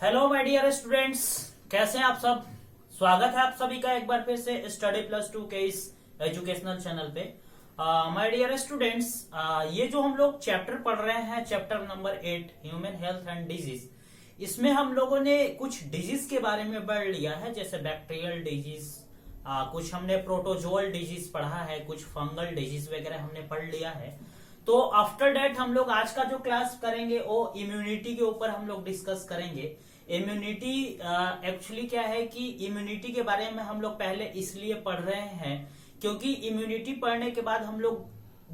Hello my dear students, कैसे हैं आप सब। स्वागत है आप सभी का एक बार फिर से स्टडी प्लस 2 के इस एजुकेशनल चैनल पे। माय डियर स्टूडेंट्स, ये जो हम लोग चैप्टर पढ़ रहे हैं, chapter number 8 human health and disease, इसमें हम लोगों ने कुछ डिजीज के बारे में पढ़ लिया है, जैसे बैक्टीरियल डिजीज, कुछ हमने प्रोटोजोअल डिजीज पढ़ा है, कुछ फंगल डिजीज वगैरह हमने पढ़ लिया है। तो आफ्टर डेट हम लोग आज का जो क्लास करेंगे वो इम्यूनिटी के ऊपर हम लोग डिस्कस करेंगे। इम्यूनिटी एक्चुअली क्या है कि इम्यूनिटी के बारे में हम लोग पहले इसलिए पढ़ रहे हैं क्योंकि इम्यूनिटी पढ़ने के बाद हम लोग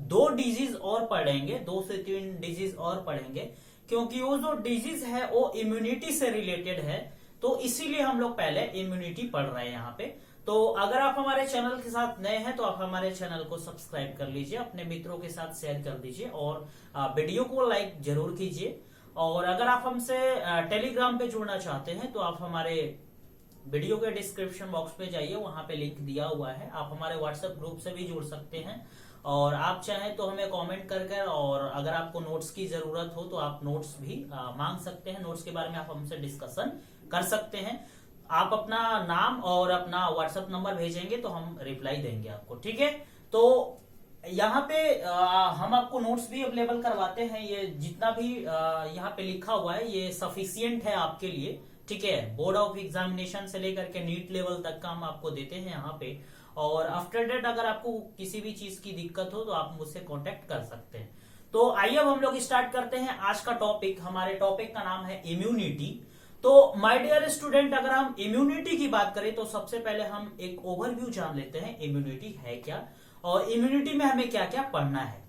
2 डिजीज और पढ़ेंगे, 2 से 3 डिजीज और पढ़ेंगे, क्योंकि वो जो डिजीज है वो इम्यूनिटी से रिलेटेड है। तो इसीलिए हम लोग पहले इम्यूनिटी पढ़ रहे हैं यहाँ पे। तो अगर आप हमारे चैनल के साथ नए हैं तो आप हमारे चैनल को सब्सक्राइब कर लीजिए, अपने मित्रों के साथ शेयर कर दीजिए और वीडियो को लाइक जरूर कीजिए। और अगर आप हमसे टेलीग्राम पे जुड़ना चाहते हैं तो आप हमारे वीडियो के डिस्क्रिप्शन बॉक्स पे जाइए, वहां पे लिंक दिया हुआ है। आप हमारे व्हाट्सएप ग्रुप से भी जुड़ सकते हैं और आप चाहें तो हमें कमेंट कर और अगर आपको नोट्स की जरूरत हो तो आप नोट्स भी मांग सकते हैं। नोट्स के बारे में आप हमसे डिस्कशन कर सकते हैं। आप अपना नाम और अपना व्हाट्सएप नंबर भेजेंगे तो हम रिप्लाई देंगे आपको, ठीक है। तो यहाँ पे हम आपको नोट्स भी अवेलेबल करवाते हैं। ये जितना भी यहाँ पे लिखा हुआ है ये सफिशियंट है आपके लिए, ठीक है। बोर्ड ऑफ एग्जामिनेशन से लेकर के नीट लेवल तक का हम आपको देते हैं यहाँ पे। और आफ्टर डेट अगर आपको किसी भी चीज की दिक्कत हो तो आप मुझसे कांटेक्ट कर सकते हैं। तो आइए अब हम लोग स्टार्ट करते हैं आज का टॉपिक। हमारे टॉपिक का नाम है इम्यूनिटी। तो माय डियर स्टूडेंट, अगर हम इम्यूनिटी की बात करें तो सबसे पहले हम एक ओवरव्यू जान लेते हैं इम्यूनिटी है क्या और इम्यूनिटी में हमें क्या क्या पढ़ना है।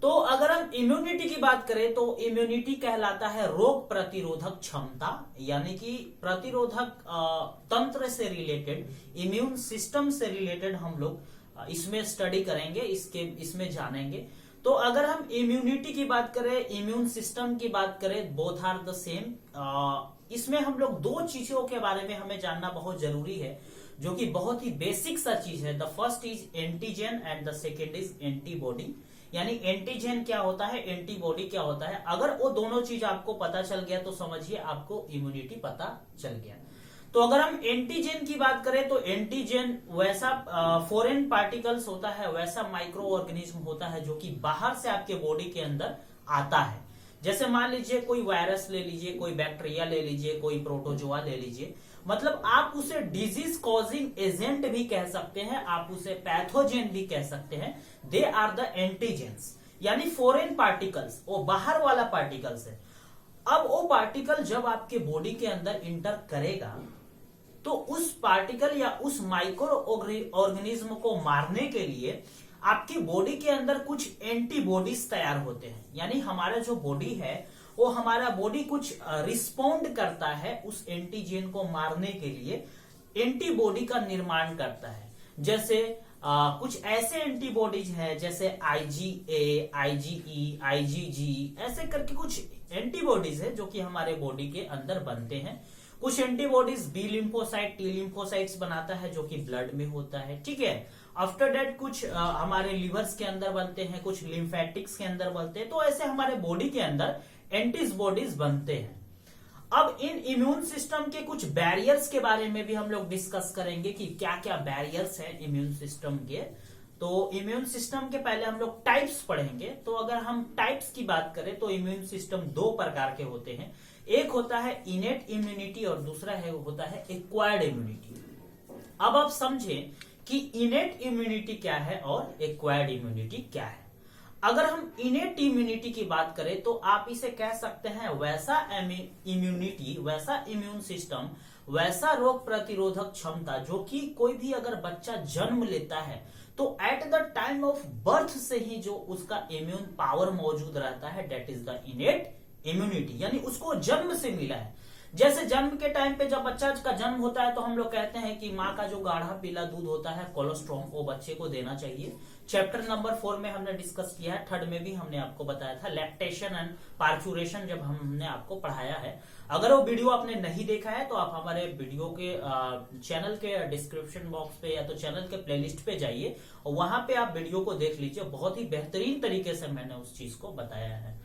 तो अगर हम इम्यूनिटी की बात करें तो इम्यूनिटी कहलाता है रोग प्रतिरोधक क्षमता, यानी कि प्रतिरोधक तंत्र से रिलेटेड, इम्यून सिस्टम से रिलेटेड हम लोग इसमें स्टडी करेंगे, इसमें जानेंगे। तो अगर हम इम्यूनिटी की बात करें, इम्यून सिस्टम की बात करें, बोथ आर द सेम। इसमें हम लोग 2 चीजों के बारे में हमें जानना बहुत जरूरी है, जो कि बहुत ही बेसिक सा चीज है। The first is antigen and the second is antibody. यानी एंटीजन क्या होता है, एंटीबॉडी क्या होता है। अगर वो दोनों चीज आपको पता चल गया तो समझिए आपको इम्यूनिटी पता चल गया। तो अगर हम एंटीजन की बात करें तो एंटीजन वैसा फॉरेन पार्टिकल्स होता है, वैसा माइक्रो ऑर्गेनिज्म होता है जो कि बाहर से आपके बॉडी के अंदर आता है। जैसे मान लीजिए कोई वायरस ले लीजिए, कोई बैक्टीरिया ले लीजिए, कोई प्रोटोजोआ ले लीजिए, मतलब आप उसे डिजीज कॉजिंग एजेंट भी कह सकते हैं, आप उसे पैथोजेन भी कह सकते हैं। दे आर द एंटीजेंस, यानी फॉरेन पार्टिकल्स, वो बाहर वाला पार्टिकल्स है। अब वो पार्टिकल जब आपके बॉडी के अंदर इंटर करेगा तो उस पार्टिकल या उस माइक्रो ऑर्गेनिज्म को मारने के लिए आपकी बॉडी के अंदर कुछ एंटीबॉडीज तैयार होते हैं। यानी हमारा जो बॉडी है वो हमारा बॉडी कुछ रिस्पोंड करता है उस एंटीजन को मारने के लिए, एंटीबॉडी का निर्माण करता है। जैसे कुछ ऐसे एंटीबॉडीज हैं जैसे IgA, IgE, IgG, ऐसे करके कुछ एंटीबॉडीज है जो कि हमारे बॉडी के अंदर बनते हैं। कुछ antibodies B lymphocyte, T lymphocytes बनाता है जो कि ब्लड में होता है, ठीक है। आफ्टर डेट कुछ हमारे लिवर्स के अंदर बनते हैं, कुछ लिम्फेटिक्स के अंदर बनते हैं। तो ऐसे हमारे बॉडी के अंदर एंटीबॉडीज बनते हैं। अब इन इम्यून सिस्टम के कुछ बैरियर्स के बारे में भी हम लोग डिस्कस करेंगे कि क्या क्या बैरियर्स हैं इम्यून सिस्टम के। तो इम्यून सिस्टम के पहले हम लोग टाइप्स पढ़ेंगे। तो अगर हम टाइप्स की बात करें तो इम्यून सिस्टम 2 प्रकार के होते हैं। एक होता है इनेट इम्यूनिटी और दूसरा होता है एक्वायर्ड इम्यूनिटी। अब आप समझें कि इनेट इम्यूनिटी क्या है और एक्वायर्ड इम्यूनिटी क्या है। अगर हम इनेट इम्यूनिटी की बात करें तो आप इसे कह सकते हैं वैसा इम्यूनिटी, वैसा इम्यून सिस्टम, वैसा रोग प्रतिरोधक क्षमता जो कि कोई भी अगर बच्चा जन्म लेता है तो at the time of birth से ही जो उसका इम्यून पावर मौजूद रहता है, that is the innate immunity, यानी उसको जन्म से मिला है। जैसे जन्म के टाइम पे जब बच्चा का जन्म होता है तो हम लोग कहते हैं कि माँ का जो गाढ़ा पीला दूध होता है, कोलोस्ट्रॉम, वो बच्चे को देना चाहिए। चैप्टर नंबर 4 में हमने डिस्कस किया है, 3rd में भी हमने आपको बताया था लैक्टेशन एंड पार्चुरेशन जब हमने आपको पढ़ाया है। अगर वो वीडियो आपने नहीं देखा है तो आप हमारे वीडियो के चैनल के डिस्क्रिप्शन बॉक्स पे या तो चैनल के प्लेलिस्ट पे जाइए और वहां पे आप वीडियो को देख लीजिए। बहुत ही बेहतरीन तरीके से मैंने उस चीज को बताया है।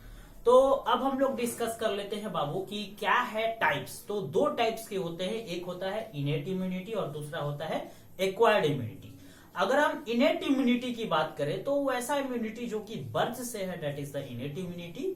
तो अब हम लोग डिस्कस कर लेते हैं बाबू कि क्या है टाइप्स। तो दो टाइप्स के होते हैं, एक होता है इनेट इम्यूनिटी और दूसरा होता है एक्वायर्ड इम्यूनिटी। अगर हम इनेट इम्यूनिटी की बात करें तो वो ऐसा इम्यूनिटी जो कि बर्थ से है, that is the innate immunity.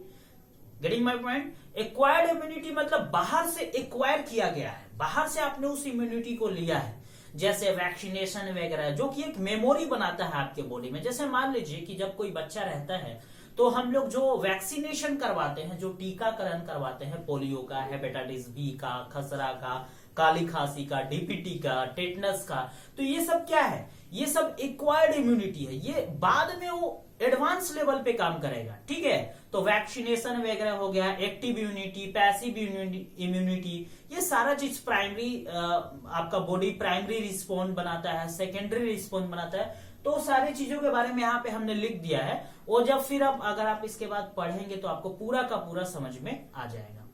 Getting my point. Acquired immunity मतलब बाहर से एक्वायर किया गया है, बाहर से आपने उस इम्यूनिटी को लिया है, जैसे वैक्सीनेशन वगैरह, जो कि एक मेमोरी बनाता है आपके बॉडी में। जैसे मान लीजिए कि जब कोई बच्चा रहता है तो हम लोग जो वैक्सीनेशन करवाते हैं, जो टीकाकरण करवाते हैं, पोलियो का, हेपेटाइटिस बी का, खसरा का, काली खांसी का, डीपीटी का, टेटनस का, तो ये सब क्या है, ये सब एक्वायर्ड इम्यूनिटी है। ये बाद में वो एडवांस लेवल पे काम करेगा, ठीक है। तो वैक्सीनेशन वगैरह हो गया, एक्टिव इम्यूनिटी, पैसिव इम्यूनिटी, ये सारा चीज प्राइमरी, आपका बॉडी प्राइमरी रिस्पॉन्स बनाता है, सेकेंडरी रिस्पॉन्स बनाता है। तो सारी चीजों के बारे में यहाँ पे हमने लिख दिया है, और जब फिर अब अगर आप इसके बाद पढ़ेंगे तो आपको पूरा का पूरा समझ में आ जाएगा।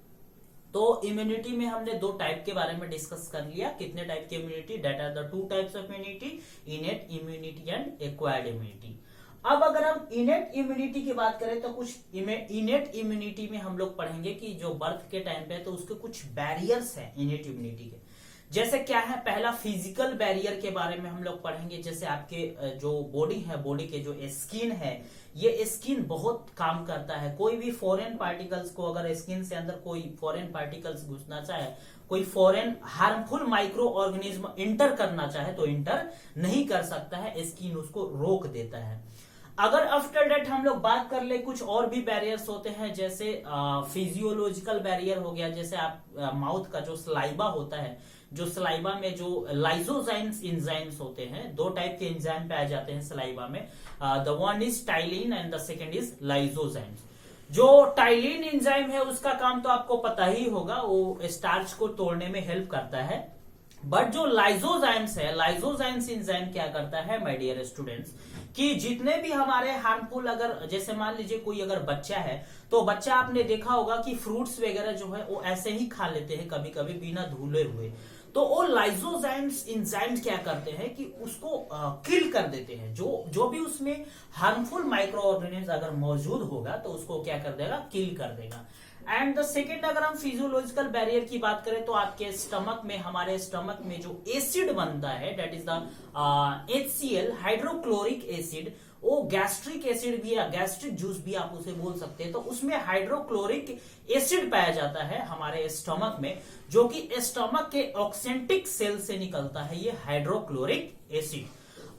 तो इम्यूनिटी में हमने दो टाइप के बारे में डिस्कस कर लिया। कितने टाइप की immunity? That are the two types of immunity, innate immunity and acquired immunity. अब अगर हम इनेट इम्यूनिटी की बात करें तो कुछ इनेट इम्यूनिटी में हम लोग पढ़ेंगे कि जो बर्थ के टाइम पे, तो उसके कुछ बैरियर्स हैं इनेट इम्यूनिटी के। जैसे क्या है, पहला फिजिकल बैरियर के बारे में हम लोग पढ़ेंगे। जैसे आपके जो बॉडी है, बॉडी के जो स्किन है, ये स्किन बहुत काम करता है। कोई भी फॉरेन पार्टिकल्स को, अगर स्किन से अंदर कोई फॉरेन पार्टिकल्स घुसना चाहे, कोई foreign harmful micro organism inter करना चाहे तो इंटर नहीं कर सकता है, स्किन उसको रोक देता है। अगर आफ्टर डेट हम लोग बात कर ले, कुछ और भी बैरियर्स होते हैं, जैसे फिजियोलॉजिकल बैरियर हो गया। जैसे आप माउथ का जो स्लाइबा होता है, जो स्लाइबा में जो लाइजोजाइम्स एंजाइम्स होते हैं, दो टाइप के एंजाइम पाए जाते हैं स्लाइबा में, the one is ptyalin and the second is lysozymes. जो टाइलिन एंजाइम है उसका काम तो आपको पता ही होगा, वो स्टार्च को तोड़ने में हेल्प करता है। बट जो लाइजोजाइम्स है, लाइजोजाइम्स एंजाइम क्या करता है माय डियर स्टूडेंट्स, कि जितने भी हमारे हार्मफुल, अगर जैसे मान लीजिए कोई अगर बच्चा है, तो बच्चा आपने देखा होगा कि फ्रूट्स वगैरह जो है वो ऐसे ही खा लेते हैं कभी कभी बिना धुले हुए। तो वो लाइजोजाइम्स एंजाइम्स क्या करते हैं कि उसको किल कर देते हैं। जो भी उसमें हार्मफुल माइक्रो ऑर्गेनिज्म अगर मौजूद होगा तो उसको क्या कर देगा, किल कर देगा। एंड द सेकेंड, अगर हम फिजियोलॉजिकल बैरियर की बात करें तो आपके स्टमक में, हमारे स्टमक में जो एसिड बनता है, that is the HCl, hydrochloric acid. वो गैस्ट्रिक एसिड भी या गैस्ट्रिक जूस भी आप उसे बोल सकते हैं। तो उसमें हाइड्रोक्लोरिक एसिड पाया जाता है हमारे स्टमक में, जो कि स्टमक के ऑक्सेंटिक सेल से निकलता है, ये हाइड्रोक्लोरिक एसिड।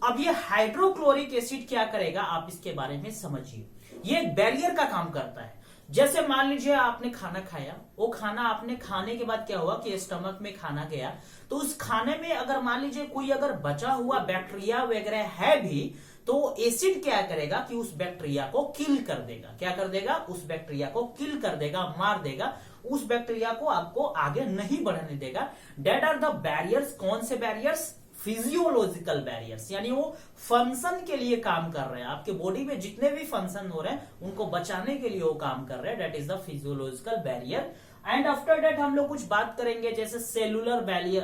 अब ये हाइड्रोक्लोरिक एसिड क्या करेगा, आप इसके बारे में समझिए। ये एक बैरियर का काम करता है। जैसे मान लीजिए आपने खाना खाया, वो खाना आपने खाने के बाद क्या हुआ कि स्टमक में खाना गया, तो उस खाने में अगर मान लीजिए कोई अगर बचा हुआ बैक्टीरिया वगैरह है भी, तो एसिड क्या करेगा कि उस बैक्टीरिया को किल कर देगा। क्या कर देगा? उस बैक्टीरिया को किल कर देगा, मार देगा। उस बैक्टीरिया को आपको आगे नहीं बढ़ने देगा। That are the barriers. कौन से बैरियर्स? फिजियोलॉजिकल बैरियर्स, यानी वो फंक्शन के लिए काम कर रहे हैं। आपके बॉडी में जितने भी फंक्शन हो रहे हैं उनको बचाने के लिए वो काम कर रहे हैं। That is the physiological barrier. And after that हम लोग कुछ बात करेंगे जैसे सेलुलर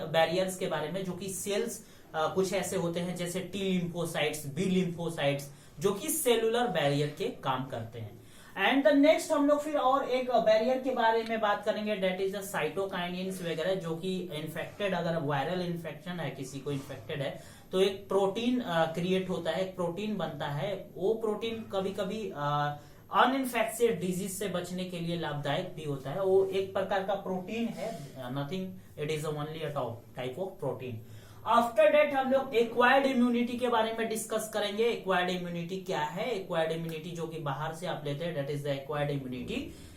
बैरियर्स के बारे में, जो कि सेल्स कुछ ऐसे होते हैं जैसे टी लिम्फोसाइट्स, बी लिम्फोसाइट्स, जो कि सेलुलर बैरियर के काम करते हैं। एंड द नेक्स्ट हम लोग फिर और एक बैरियर के बारे में बात करेंगे, डेट इज द साइटोकाइनिन्स वगैरह, जो कि इन्फेक्टेड, अगर वायरल इन्फेक्शन है, किसी को इन्फेक्टेड है, तो एक प्रोटीन क्रिएट होता है, एक प्रोटीन बनता है। वो प्रोटीन कभी कभी अनइन्फेक्टेड डिजीज से बचने के लिए लाभदायक भी होता है। वो एक प्रकार का प्रोटीन है, nothing, it is only a type of protein. After that हम लोग एक्वायर्ड इम्यूनिटी के बारे में डिस्कस करेंगे। एक्वायर्ड इम्यूनिटी क्या है? एक्वायर्ड इम्यूनिटी जो कि बाहर से आप लेते हैं, that is the acquired immunity.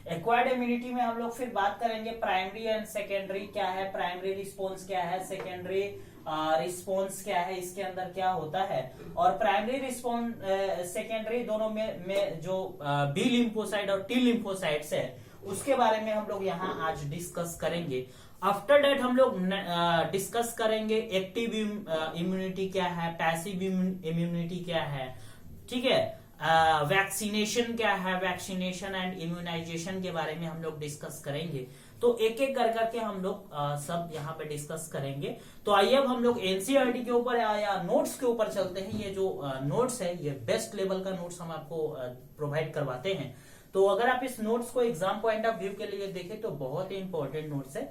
Acquired immunity में हम लोग फिर बात करेंगे प्राइमरी एंड सेकेंडरी क्या है, प्राइमरी रिस्पॉन्स क्या है, सेकेंडरी रिस्पॉन्स क्या है, इसके अंदर क्या होता है, और प्राइमरी रिस्पॉन्स सेकेंडरी दोनों में जो बी लिम्फोसाइट और टी लिम्फोसाइट्स है उसके बारे में हम लोग यहाँ आज डिस्कस करेंगे। आफ्टर डेट हम लोग डिस्कस करेंगे एक्टिव इम्यूनिटी क्या है, पैसिव इम्यूनिटी क्या है, ठीक है, वैक्सीनेशन क्या है, वैक्सीनेशन एंड इम्यूनाइजेशन के बारे में हम लोग डिस्कस करेंगे। तो एक एक कर करके हम लोग सब यहाँ पे डिस्कस करेंगे। तो आइए अब हम लोग एनसीईआरटी के ऊपर या नोट्स के ऊपर चलते हैं। ये जो नोट्स है ये बेस्ट लेवल का नोट्स हम आपको प्रोवाइड करवाते हैं। तो अगर आप इस नोट्स को एग्जाम पॉइंट ऑफ व्यू के लिए देखें तो बहुत ही इंपॉर्टेंट नोट्स है,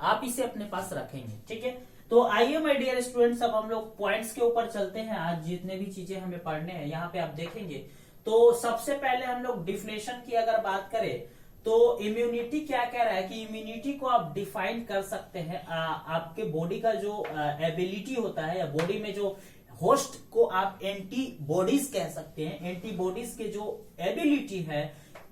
आप इसे अपने पास रखेंगे। ठीक है, तो आइए माय डियर स्टूडेंट्स, अब हम लोग पॉइंट्स के ऊपर चलते हैं। आज जितने भी चीजें हमें पढ़ने हैं यहाँ पे आप देखेंगे, तो सबसे पहले हम लोग डिफिनेशन की अगर बात करें तो इम्यूनिटी क्या कह रहा है कि इम्यूनिटी को आप डिफाइन कर सकते हैं, आपके बॉडी का जो एबिलिटी होता है या बॉडी में जो होस्ट को आप एंटीबॉडीज कह सकते हैं। एंटीबॉडीज के जो एबिलिटी है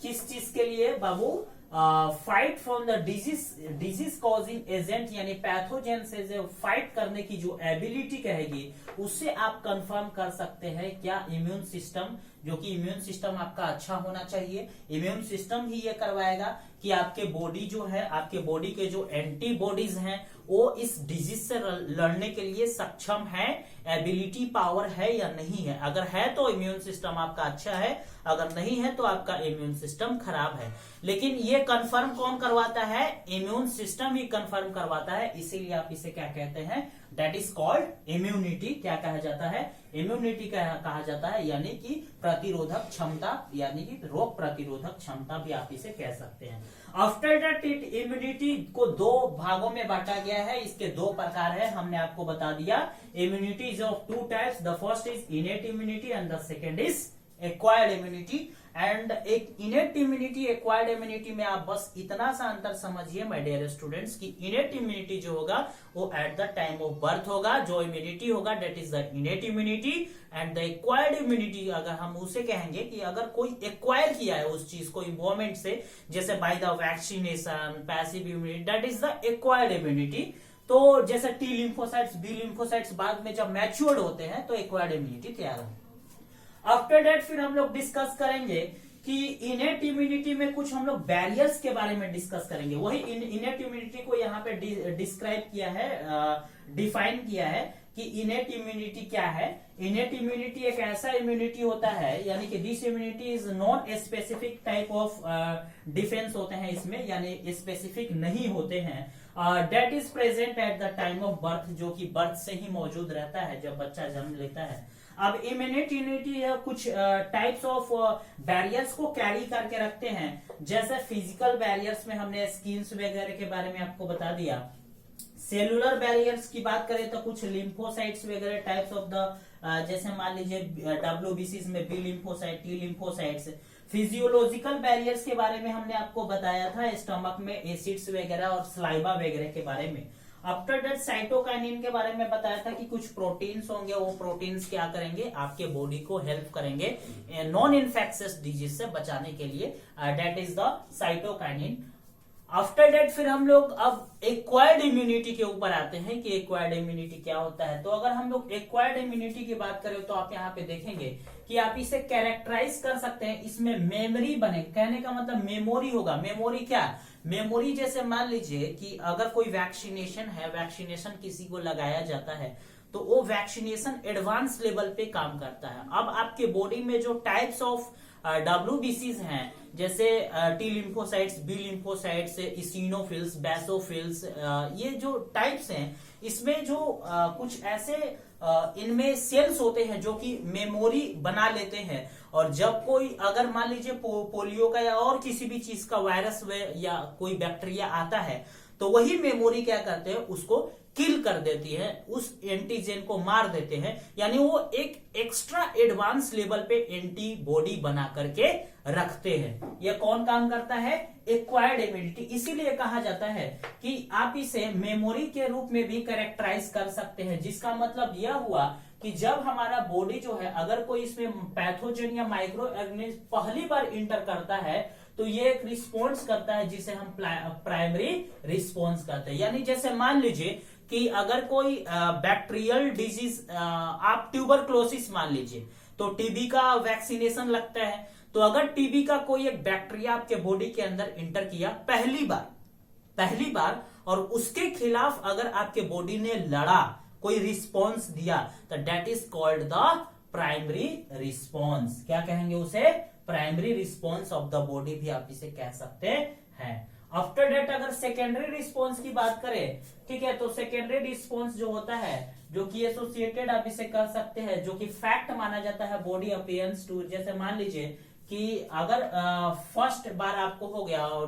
किस चीज के लिए बाबू, fight from the disease causing agent यानी पैथोजेन से जो फाइट करने की जो एबिलिटी कहेगी उससे आप कंफर्म कर सकते हैं क्या इम्यून सिस्टम, जो कि इम्यून सिस्टम आपका अच्छा होना चाहिए। इम्यून सिस्टम ही ये करवाएगा कि आपके बॉडी जो है, आपके बॉडी के जो एंटीबॉडीज हैं वो इस डिजीज से लड़ने के लिए सक्षम है, एबिलिटी पावर है या नहीं है। अगर है तो इम्यून सिस्टम आपका अच्छा है, अगर नहीं है तो आपका इम्यून सिस्टम खराब है। लेकिन ये कंफर्म कौन करवाता है, इम्यून सिस्टम ही कंफर्म करवाता है, इसीलिए आप इसे क्या कहते हैं, दैट इज कॉल्ड इम्यूनिटी। क्या कहा जाता है, इम्यूनिटी कहा जाता है, यानी कि प्रतिरोधक क्षमता, यानी कि रोग प्रतिरोधक क्षमता भी आप इसे कह सकते हैं। आफ्टर दैट इम्यूनिटी को दो भागों में बांटा गया है, इसके दो प्रकार है, हमने आपको बता दिया। Immunity is of two types, the first is इनेट immunity and the second is acquired immunity. And एक इनेट इम्यूनिटी, एक्वायर्ड इम्यूनिटी में आप बस इतना सा अंतर समझिए माय डियर स्टूडेंट्स कि इनेट इम्यूनिटी जो होगा वो eight the time of birth होगा, जो इम्यूनिटी होगा that is the innate immunity. And the acquired immunity अगर हम उसे कहेंगे कि अगर कोई एक्वायर किया है उस चीज को इन्वायरमेंट से, जैसे by the vaccination, passive immunity, that is the acquired immunity. तो जैसे टी लिम्फोसाइट्स, बी लिम्फोसाइट्स बाद में जब मैच्योर्ड होते हैं तो एक्वायर्ड इम्यूनिटी तैयार होती है। आफ्टर दैट फिर हम लोग डिस्कस करेंगे कि इनेट इम्यूनिटी में कुछ हम लोग बैरियर्स के बारे में डिस्कस करेंगे। वही इनेट इम्यूनिटी को यहाँ पे डिस्क्राइब किया है, डिफाइन किया है कि इनेट इम्यूनिटी क्या है। इनेट इम्यूनिटी एक ऐसा इम्यूनिटी होता है, यानी कि this immunity is non specific type of defence होते हैं इसमें, यानी स्पेसिफिक नहीं होते हैं। That is present at the time of birth, जो कि बर्थ से ही मौजूद रहता है जब बच्चा जन्म लेता है। अब इम्यूनिटी कुछ टाइप्स ऑफ बैरियर्स को कैरी करके रखते हैं, जैसे फिजिकल बैरियर्स में हमने स्किन्स वगैरह के बारे में आपको बता दिया। सेलुलर बैरियर्स की बात करें तो कुछ लिम्फोसाइट्स वगैरह टाइप्स ऑफ द, जैसे मान लीजिए डब्ल्यूबीसीज में B lymphocyte, T lymphocytes. Physiological barriers के बारे में हमने आपको बताया था, स्टमक में एसिड्स वगैरह और स्लाइवा वगैरह के बारे में। आफ्टर दैट साइटोकाइनिन के बारे में बताया था कि कुछ प्रोटीन्स होंगे, वो प्रोटीन्स क्या करेंगे, आपके बॉडी को हेल्प करेंगे नॉन इन्फेक्शियस डिजीज से बचाने के लिए, that is the cytokinin. After that फिर हम लोग अब एक्वायर्ड इम्यूनिटी के ऊपर आते हैं कि एक्वायर्ड इम्यूनिटी क्या होता है। तो अगर हम लोग एक्वायर्ड इम्यूनिटी की बात करें तो आप यहाँ पे देखेंगे कि आप इसे कैरेक्टराइज कर सकते हैं, इसमें मेमोरी बने, कहने का मतलब मेमोरी होगा। मेमोरी क्या, मेमोरी जैसे मान लीजिए कि अगर कोई वैक्सीनेशन है, वैक्सीनेशन किसी को लगाया जाता है तो वो वैक्सीनेशन एडवांस लेवल पे काम करता है। अब आपके बॉडी में जो टाइप्स ऑफ डब्ल्यूबीसीज हैं, जैसे T lymphocytes, B lymphocytes, eosinophils, basophils, ये जो टाइप्स हैं इसमें जो कुछ ऐसे इनमें सेल्स होते हैं जो कि मेमोरी बना लेते हैं। और जब कोई अगर मान लीजिए पोलियो का या और किसी भी चीज का वायरस या कोई बैक्टीरिया आता है तो वही मेमोरी क्या करते हैं, उसको किल कर देती है, उस एंटीजेन को मार देते हैं, यानी वो एक एक्स्ट्रा एडवांस लेवल पे एंटीबॉडी बना करके रखते हैं। ये कौन काम करता है, एक्वायर्ड इम्यूनिटी। इसीलिए कहा जाता है कि आप इसे मेमोरी के रूप में भी कैरेक्टराइज कर सकते हैं, जिसका मतलब यह हुआ कि जब हमारा बॉडी जो है, अगर कोई इसमें पैथोजन या माइक्रो ऑर्गेनिज्म पहली बार इंटर करता है तो ये एक रिस्पॉन्स करता है जिसे हम प्राइमरी रिस्पॉन्स कहते हैं। यानी जैसे मान लीजिए कि अगर कोई बैक्टीरियल डिजीज, आप ट्यूबरक्लोसिस मान लीजिए, तो टीबी का वैक्सीनेशन लगता है। तो अगर टीबी का कोई एक बैक्टीरिया आपके बॉडी के अंदर इंटर किया पहली बार और उसके खिलाफ अगर आपके बॉडी ने लड़ा, कोई रिस्पॉन्स दिया, तो that is called the primary response. क्या कहेंगे उसे, primary response of the body भी आप इसे कह सकते हैं। आफ्टर डेट अगर सेकेंडरी रिस्पॉन्स की बात करें, ठीक है, तो सेकेंडरी रिस्पॉन्स जो होता है, जो कि एसोसिएटेड आप इसे कर सकते हैं, जो कि फैक्ट माना जाता है बॉडी अपीयरेंस टू। जैसे मान लीजिए कि अगर फर्स्ट बार आपको हो गया और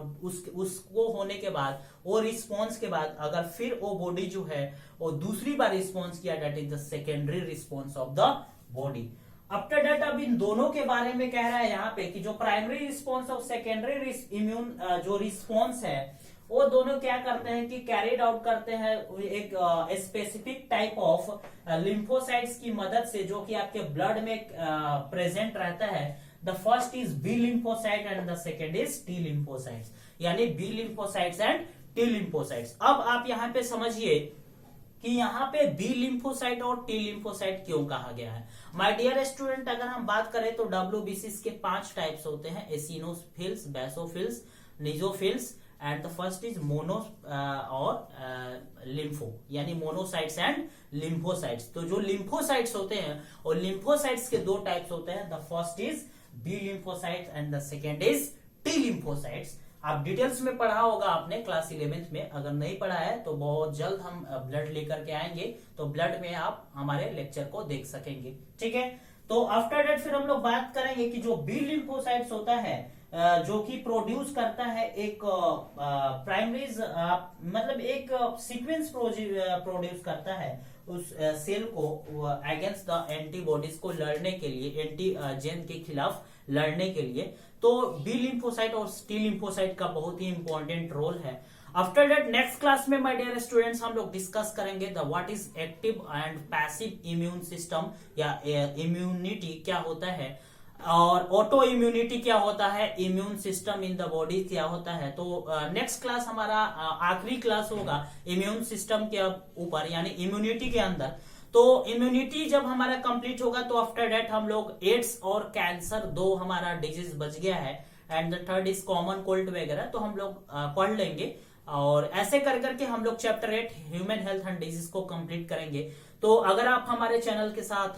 उसको होने के बाद वो रिस्पॉन्स के बाद अगर फिर वो बॉडी जो है वो दूसरी बार रिस्पॉन्स किया, that is the secondary response of the body. After that अब इन दोनों के बारे में कह रहा है यहाँ पे कि जो प्राइमरी रिस्पॉन्स और सेकेंडरी इम्यून जो रिस्पॉन्स है वो दोनों क्या करते हैं कि कैरिड आउट करते हैं एक स्पेसिफिक टाइप ऑफ लिम्फोसाइट्स की मदद से, जो कि आपके ब्लड में प्रेजेंट रहता है। The first is B lymphocyte and the second is T lymphocytes, यानी B lymphocytes and T lymphocytes. अब आप यहाँ पे समझिए कि यहाँ पे बी लिम्फोसाइट और टी लिम्फोसाइट क्यों कहा गया है। माय डियर स्टूडेंट, अगर हम बात करें तो WBCs के 5 टाइप्स होते हैं, eosinophils, basophils, neutrophils and the first is mono और लिम्फो, यानी मोनोसाइट्स एंड लिम्फोसाइट्स। तो जो लिम्फोसाइट्स होते हैं और लिम्फोसाइट्स के 2 टाइप्स होते हैं, the first is B lymphocytes and the second is T lymphocytes. आप डिटेल्स में पढ़ा होगा आपने क्लास 11th में, अगर नहीं पढ़ा है तो बहुत जल्द हम ब्लड लेकर के आएंगे, तो ब्लड में आप हमारे लेक्चर को देख सकेंगे, ठीक है। तो आफ्टर दैट फिर हम लोग बात करेंगे कि जो बी लिम्फोसाइट्स होता है जो कि प्रोड्यूस करता है एक प्राइमरीज मतलब एक सीक्वेंस प्रोड्यूस करता है उस सेल को अगेंस्ट द एंटीबॉडीज को लड़ने के लिए, एंटीजेन के खिलाफ लड़ने के लिए। तो बी लिम्फोसाइट और टी लिम्फोसाइट का बहुत ही इंपॉर्टेंट रोल है। आफ्टर दैट नेक्स्ट क्लास में माय डियर स्टूडेंट्स हम लोग डिस्कस करेंगे the what is active and passive immune system, या इम्यूनिटी क्या होता है और ऑटो इम्यूनिटी क्या होता है, immune system in the body क्या होता है। तो नेक्स्ट क्लास हमारा आखिरी क्लास होगा इम्यून सिस्टम के ऊपर, यानी इम्यूनिटी के अंदर। तो इम्यूनिटी जब हमारा कंप्लीट होगा तो आफ्टर दैट हम लोग एड्स और कैंसर 2 हमारा डिजीज बच गया है, and the third is common cold वगैरह, तो हम लोग पढ़ लेंगे। और ऐसे कर करके हम लोग chapter 8 human health and disease को कंप्लीट करेंगे। तो अगर आप हमारे चैनल के साथ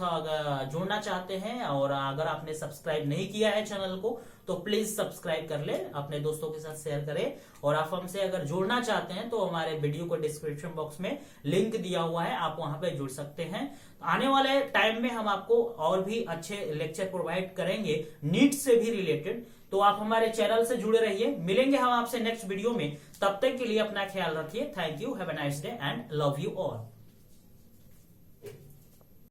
जुड़ना चाहते हैं और अगर आपने सब्सक्राइब नहीं किया है चैनल को तो प्लीज सब्सक्राइब कर ले, अपने दोस्तों के साथ शेयर करें। और आप हमसे अगर जुड़ना चाहते हैं तो हमारे वीडियो को डिस्क्रिप्शन बॉक्स में लिंक दिया हुआ है, आप वहां पे जुड़ सकते हैं। आने वाले टाइम में हम आपको और भी अच्छे लेक्चर प्रोवाइड करेंगे नीट से भी रिलेटेड, तो आप हमारे चैनल से जुड़े रहिए। मिलेंगे हम आपसे नेक्स्ट वीडियो में, तब तक के लिए अपना ख्याल रखिए। Thank you, have a nice day and love you all.